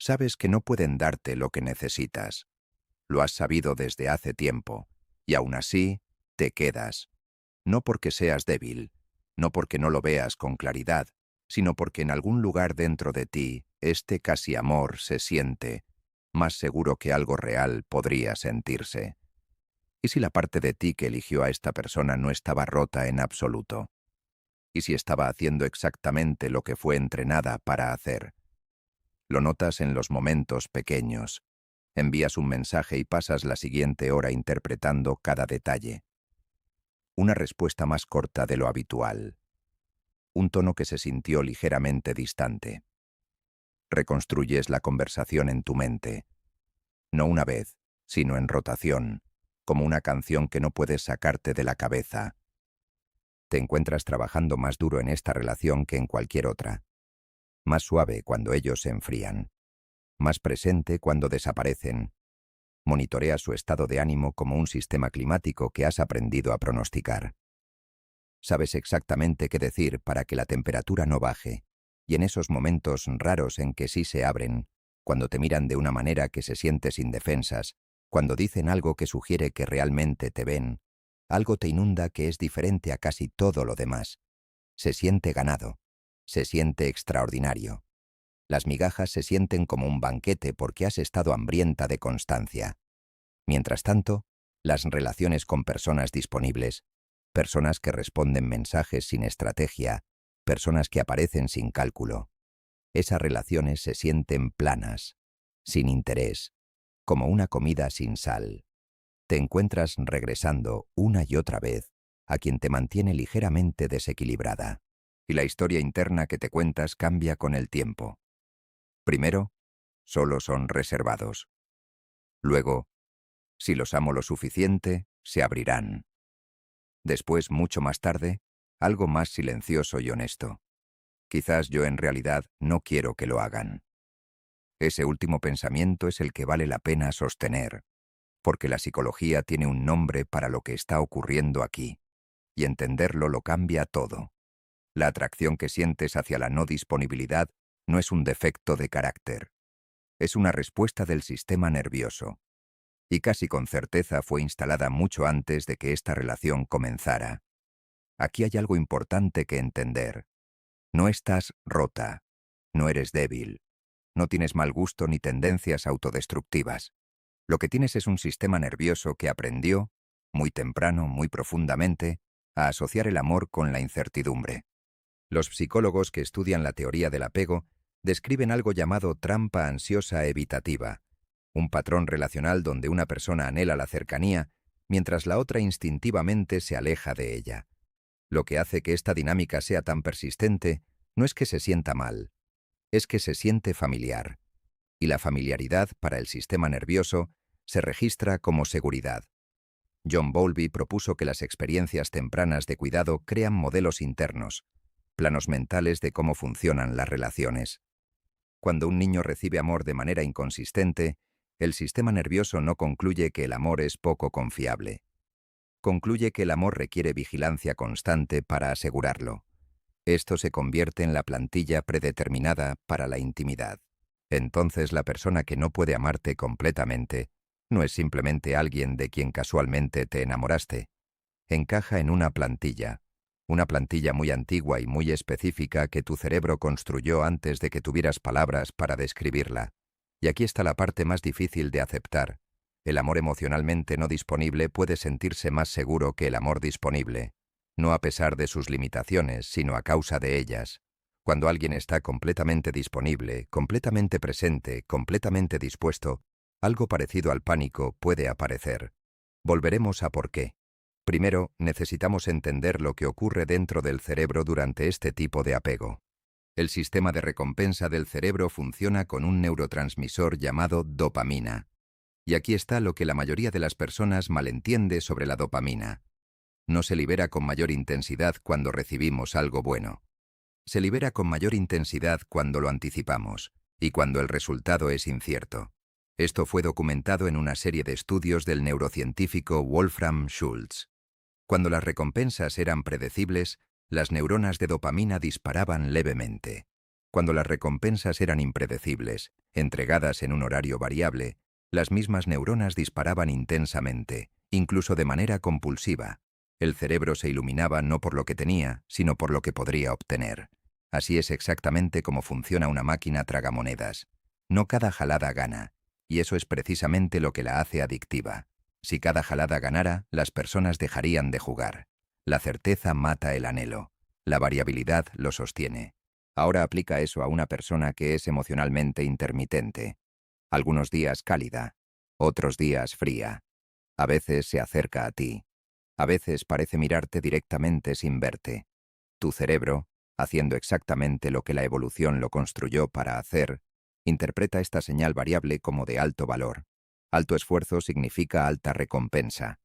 Sabes que no pueden darte lo que necesitas. Lo has sabido desde hace tiempo, y aún así te quedas. No porque seas débil, no porque no lo veas con claridad, sino porque en algún lugar dentro de ti este casi amor se siente más seguro que algo real podría sentirse. ¿Y si la parte de ti que eligió a esta persona no estaba rota en absoluto? ¿Y si estaba haciendo exactamente lo que fue entrenada para hacer? Lo notas en los momentos pequeños. Envías un mensaje y pasas la siguiente hora interpretando cada detalle. Una respuesta más corta de lo habitual. Un tono que se sintió ligeramente distante. Reconstruyes la conversación en tu mente. No una vez, sino en rotación, como una canción que no puedes sacarte de la cabeza. Te encuentras trabajando más duro en esta relación que en cualquier otra. Más suave cuando ellos se enfrían. Más presente cuando desaparecen. Monitorea su estado de ánimo como un sistema climático que has aprendido a pronosticar. Sabes exactamente qué decir para que la temperatura no baje, y en esos momentos raros en que sí se abren, cuando te miran de una manera que se siente sin defensas, cuando dicen algo que sugiere que realmente te ven, algo te inunda que es diferente a casi todo lo demás. Se siente ganado, se siente extraordinario. Las migajas se sienten como un banquete porque has estado hambrienta de constancia. Mientras tanto, las relaciones con personas disponibles, personas que responden mensajes sin estrategia, personas que aparecen sin cálculo, esas relaciones se sienten planas, sin interés, como una comida sin sal. Te encuentras regresando una y otra vez a quien te mantiene ligeramente desequilibrada, y la historia interna que te cuentas cambia con el tiempo. Primero, solo son reservados. Luego, si los amo lo suficiente, se abrirán. Después, mucho más tarde, algo más silencioso y honesto. Quizás yo en realidad no quiero que lo hagan. Ese último pensamiento es el que vale la pena sostener, porque la psicología tiene un nombre para lo que está ocurriendo aquí, y entenderlo lo cambia todo. La atracción que sientes hacia la no disponibilidad no es un defecto de carácter. Es una respuesta del sistema nervioso. Y casi con certeza fue instalada mucho antes de que esta relación comenzara. Aquí hay algo importante que entender. No estás rota, no eres débil, no tienes mal gusto ni tendencias autodestructivas. Lo que tienes es un sistema nervioso que aprendió, muy temprano, muy profundamente, a asociar el amor con la incertidumbre. Los psicólogos que estudian la teoría del apego describen algo llamado trampa ansiosa evitativa, un patrón relacional donde una persona anhela la cercanía mientras la otra instintivamente se aleja de ella. Lo que hace que esta dinámica sea tan persistente no es que se sienta mal, es que se siente familiar. Y la familiaridad, para el sistema nervioso, se registra como seguridad. John Bowlby propuso que las experiencias tempranas de cuidado crean modelos internos, planos mentales de cómo funcionan las relaciones. Cuando un niño recibe amor de manera inconsistente, el sistema nervioso no concluye que el amor es poco confiable. Concluye que el amor requiere vigilancia constante para asegurarlo. Esto se convierte en la plantilla predeterminada para la intimidad. Entonces la persona que no puede amarte completamente no es simplemente alguien de quien casualmente te enamoraste. Encaja en una plantilla muy antigua y muy específica que tu cerebro construyó antes de que tuvieras palabras para describirla. Y aquí está la parte más difícil de aceptar. El amor emocionalmente no disponible puede sentirse más seguro que el amor disponible, no a pesar de sus limitaciones, sino a causa de ellas. Cuando alguien está completamente disponible, completamente presente, completamente dispuesto, algo parecido al pánico puede aparecer. Volveremos a por qué. Primero, necesitamos entender lo que ocurre dentro del cerebro durante este tipo de apego. El sistema de recompensa del cerebro funciona con un neurotransmisor llamado dopamina. Y aquí está lo que la mayoría de las personas malentiende sobre la dopamina. No se libera con mayor intensidad cuando recibimos algo bueno. Se libera con mayor intensidad cuando lo anticipamos y cuando el resultado es incierto. Esto fue documentado en una serie de estudios del neurocientífico Wolfram Schultz. Cuando las recompensas eran predecibles, las neuronas de dopamina disparaban levemente. Cuando las recompensas eran impredecibles, Entregadas en un horario variable, las mismas neuronas disparaban intensamente, incluso de manera compulsiva. El cerebro se iluminaba no por lo que tenía, sino por lo que podría obtener. Así es exactamente como funciona una máquina tragamonedas. No cada jalada gana, y eso es precisamente lo que la hace adictiva. Si cada jalada ganara, las personas dejarían de jugar. La certeza mata el anhelo. La variabilidad lo sostiene. Ahora aplica eso a una persona que es emocionalmente intermitente. Algunos días cálida, otros días fría. A veces se acerca a ti. A veces parece mirarte directamente sin verte. Tu cerebro, haciendo exactamente lo que la evolución lo construyó para hacer, interpreta esta señal variable como de alto valor. Alto esfuerzo significa alta recompensa.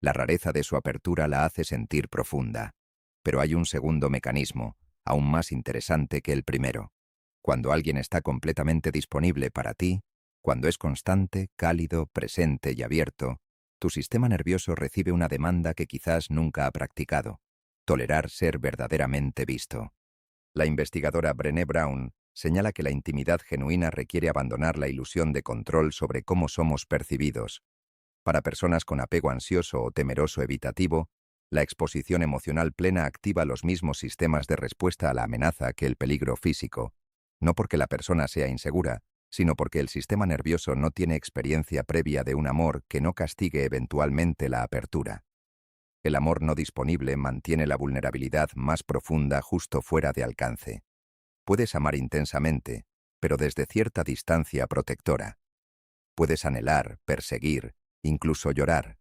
La rareza de su apertura la hace sentir profunda. Pero hay un segundo mecanismo, aún más interesante que el primero. Cuando alguien está completamente disponible para ti, cuando es constante, cálido, presente y abierto, tu sistema nervioso recibe una demanda que quizás nunca ha practicado: tolerar ser verdaderamente visto. La investigadora Brené Brown señala que la intimidad genuina requiere abandonar la ilusión de control sobre cómo somos percibidos. Para personas con apego ansioso o temeroso evitativo, la exposición emocional plena activa los mismos sistemas de respuesta a la amenaza que el peligro físico, no porque la persona sea insegura, sino porque el sistema nervioso no tiene experiencia previa de un amor que no castigue eventualmente la apertura. El amor no disponible mantiene la vulnerabilidad más profunda justo fuera de alcance. Puedes amar intensamente, pero desde cierta distancia protectora. Puedes anhelar, perseguir, incluso llorar,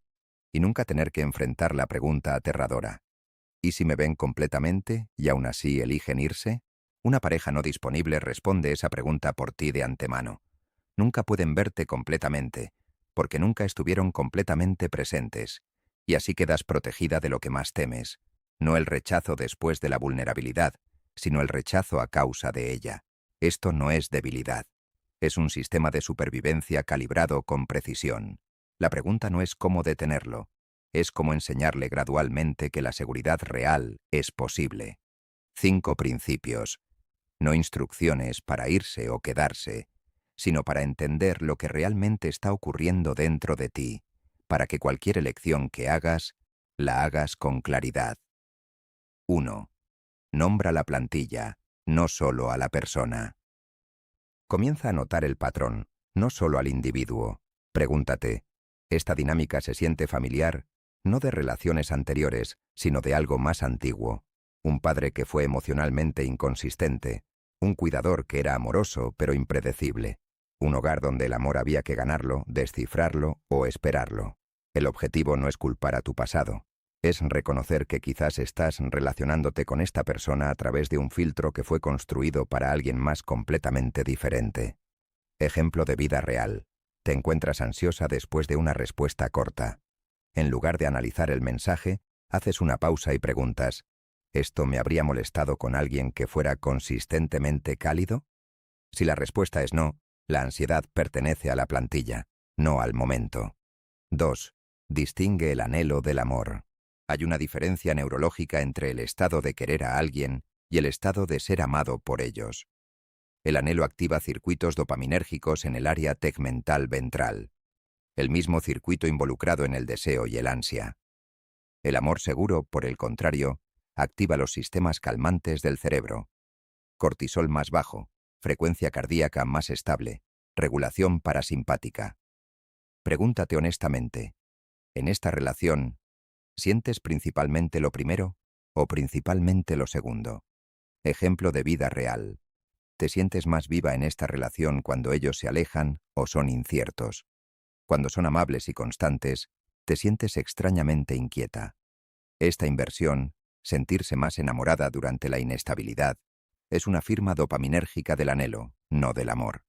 y nunca tener que enfrentar la pregunta aterradora: ¿y si me ven completamente y aún así eligen irse? Una pareja no disponible responde esa pregunta por ti de antemano. Nunca pueden verte completamente, porque nunca estuvieron completamente presentes, y así quedas protegida de lo que más temes, no el rechazo después de la vulnerabilidad, sino el rechazo a causa de ella. Esto no es debilidad. Es un sistema de supervivencia calibrado con precisión. La pregunta no es cómo detenerlo, es cómo enseñarle gradualmente que la seguridad real es posible. 5 principios. No instrucciones para irse o quedarse, sino para entender lo que realmente está ocurriendo dentro de ti, para que cualquier elección que hagas, la hagas con claridad. 1. Nombra la plantilla, no solo a la persona. Comienza a notar el patrón, no solo al individuo. Pregúntate: ¿esta dinámica se siente familiar? No de relaciones anteriores, sino de algo más antiguo. Un padre que fue emocionalmente inconsistente. Un cuidador que era amoroso pero impredecible. Un hogar donde el amor había que ganarlo, descifrarlo o esperarlo. El objetivo no es culpar a tu pasado. Es reconocer que quizás estás relacionándote con esta persona a través de un filtro que fue construido para alguien más completamente diferente. Ejemplo de vida real. Te encuentras ansiosa después de una respuesta corta. En lugar de analizar el mensaje, haces una pausa y preguntas: ¿esto me habría molestado con alguien que fuera consistentemente cálido? Si la respuesta es no, la ansiedad pertenece a la plantilla, no al momento. 2. Distingue el anhelo del amor. Hay una diferencia neurológica entre el estado de querer a alguien y el estado de ser amado por ellos. El anhelo activa circuitos dopaminérgicos en el área tegmental ventral, el mismo circuito involucrado en el deseo y el ansia. El amor seguro, por el contrario, activa los sistemas calmantes del cerebro. Cortisol más bajo, frecuencia cardíaca más estable, regulación parasimpática. Pregúntate honestamente: ¿en esta relación sientes principalmente lo primero o principalmente lo segundo? Ejemplo de vida real. ¿Te sientes más viva en esta relación cuando ellos se alejan o son inciertos? Cuando son amables y constantes, te sientes extrañamente inquieta. Esta inversión, sentirse más enamorada durante la inestabilidad, es una firma dopaminérgica del anhelo, no del amor.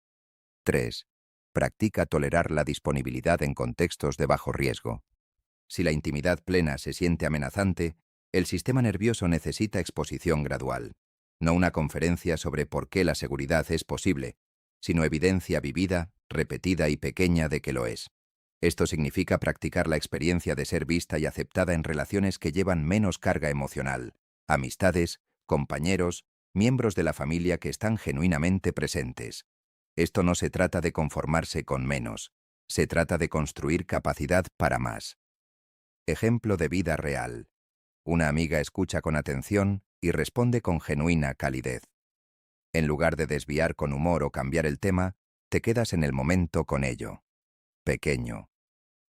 3. Practica tolerar la disponibilidad en contextos de bajo riesgo. Si la intimidad plena se siente amenazante, el sistema nervioso necesita exposición gradual. No una conferencia sobre por qué la seguridad es posible, sino evidencia vivida, repetida y pequeña de que lo es. Esto significa practicar la experiencia de ser vista y aceptada en relaciones que llevan menos carga emocional, amistades, compañeros, miembros de la familia que están genuinamente presentes. Esto no se trata de conformarse con menos, se trata de construir capacidad para más. Ejemplo de vida real. Una amiga escucha con atención y responde con genuina calidez. En lugar de desviar con humor o cambiar el tema, te quedas en el momento con ello. Pequeño.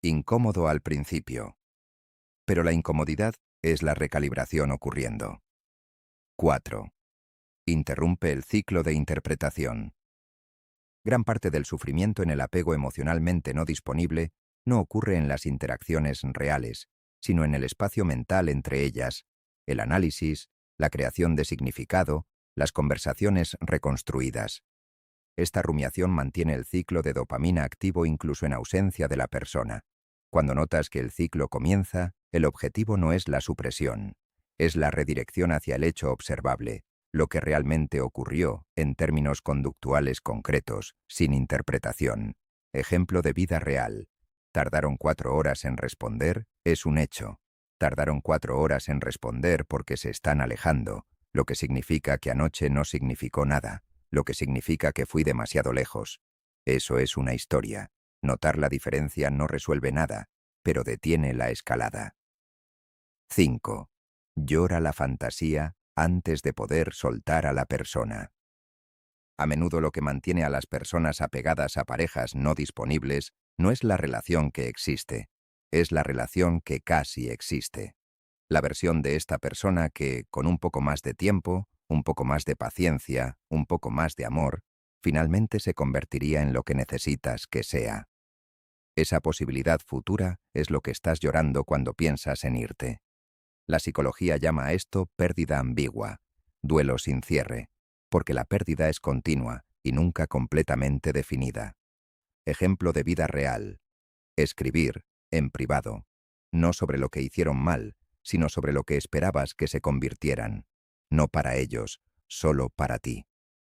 Incómodo al principio. Pero la incomodidad es la recalibración ocurriendo. 4. Interrumpe el ciclo de interpretación. Gran parte del sufrimiento en el apego emocionalmente no disponible no ocurre en las interacciones reales, sino en el espacio mental entre ellas, el análisis, la creación de significado, las conversaciones reconstruidas. Esta rumiación mantiene el ciclo de dopamina activo incluso en ausencia de la persona. Cuando notas que el ciclo comienza, el objetivo no es la supresión, es la redirección hacia el hecho observable, lo que realmente ocurrió en términos conductuales concretos, sin interpretación. Ejemplo de vida real. Tardaron 4 horas en responder, es un hecho. Tardaron 4 horas en responder porque se están alejando, lo que significa que anoche no significó nada, lo que significa que fui demasiado lejos. Eso es una historia. Notar la diferencia no resuelve nada, pero detiene la escalada. 5. Llora la fantasía antes de poder soltar a la persona. A menudo lo que mantiene a las personas apegadas a parejas no disponibles no es la relación que existe, es la relación que casi existe. La versión de esta persona que, con un poco más de tiempo, un poco más de paciencia, un poco más de amor, finalmente se convertiría en lo que necesitas que sea. Esa posibilidad futura es lo que estás llorando cuando piensas en irte. La psicología llama a esto pérdida ambigua, duelo sin cierre, porque la pérdida es continua y nunca completamente definida. Ejemplo de vida real. Escribir, en privado, no sobre lo que hicieron mal, sino sobre lo que esperabas que se convirtieran. No para ellos, solo para ti.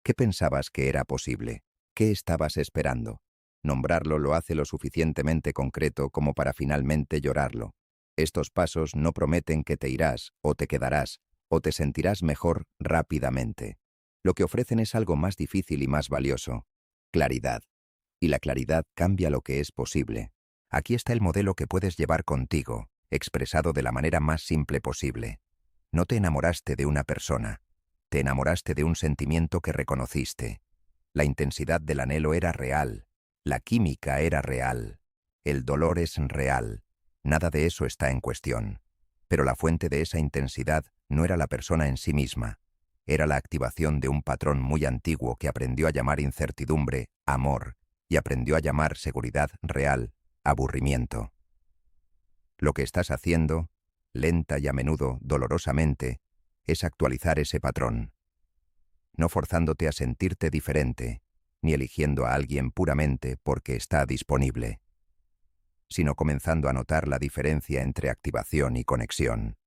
¿Qué pensabas que era posible? ¿Qué estabas esperando? Nombrarlo lo hace lo suficientemente concreto como para finalmente llorarlo. Estos pasos no prometen que te irás, o te quedarás, o te sentirás mejor rápidamente. Lo que ofrecen es algo más difícil y más valioso: claridad. Y la claridad cambia lo que es posible. Aquí está el modelo que puedes llevar contigo, expresado de la manera más simple posible. No te enamoraste de una persona, te enamoraste de un sentimiento que reconociste. La intensidad del anhelo era real, la química era real, el dolor es real, nada de eso está en cuestión. Pero la fuente de esa intensidad no era la persona en sí misma, era la activación de un patrón muy antiguo que aprendió a llamar incertidumbre amor y aprendió a llamar seguridad real aburrimiento. Lo que estás haciendo, lenta y a menudo dolorosamente, es actualizar ese patrón. No forzándote a sentirte diferente, ni eligiendo a alguien puramente porque está disponible, sino comenzando a notar la diferencia entre activación y conexión,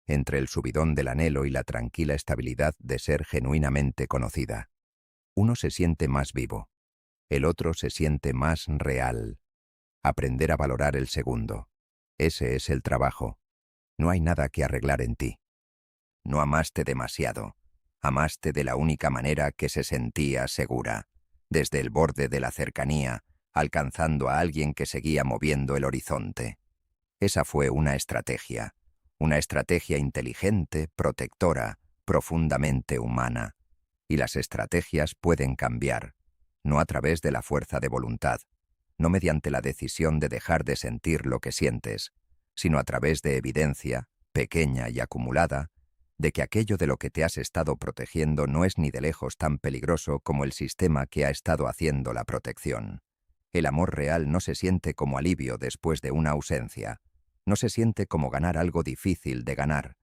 entre el subidón del anhelo y la tranquila estabilidad de ser genuinamente conocida. Uno se siente más vivo, el otro se siente más real. Aprender a valorar el segundo. Ese es el trabajo. No hay nada que arreglar en ti. No amaste demasiado. Amaste de la única manera que se sentía segura, desde el borde de la cercanía, alcanzando a alguien que seguía moviendo el horizonte. Esa fue una estrategia inteligente, protectora, profundamente humana. Y las estrategias pueden cambiar, no a través de la fuerza de voluntad, no mediante la decisión de dejar de sentir lo que sientes, sino a través de evidencia, pequeña y acumulada, de que aquello de lo que te has estado protegiendo no es ni de lejos tan peligroso como el sistema que ha estado haciendo la protección. El amor real no se siente como alivio después de una ausencia, no se siente como ganar algo difícil de ganar,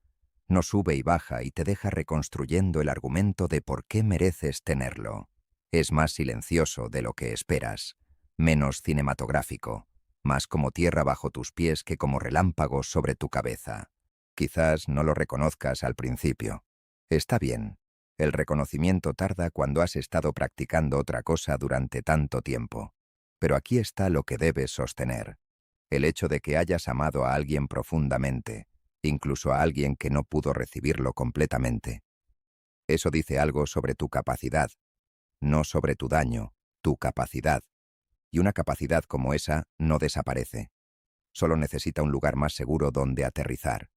no sube y baja y te deja reconstruyendo el argumento de por qué mereces tenerlo. Es más silencioso de lo que esperas, menos cinematográfico, más como tierra bajo tus pies que como relámpagos sobre tu cabeza. Quizás no lo reconozcas al principio. Está bien. El reconocimiento tarda cuando has estado practicando otra cosa durante tanto tiempo. Pero aquí está lo que debes sostener. El hecho de que hayas amado a alguien profundamente, incluso a alguien que no pudo recibirlo completamente. Eso dice algo sobre tu capacidad, no sobre tu daño, tu capacidad. Y una capacidad como esa no desaparece. Solo necesita un lugar más seguro donde aterrizar.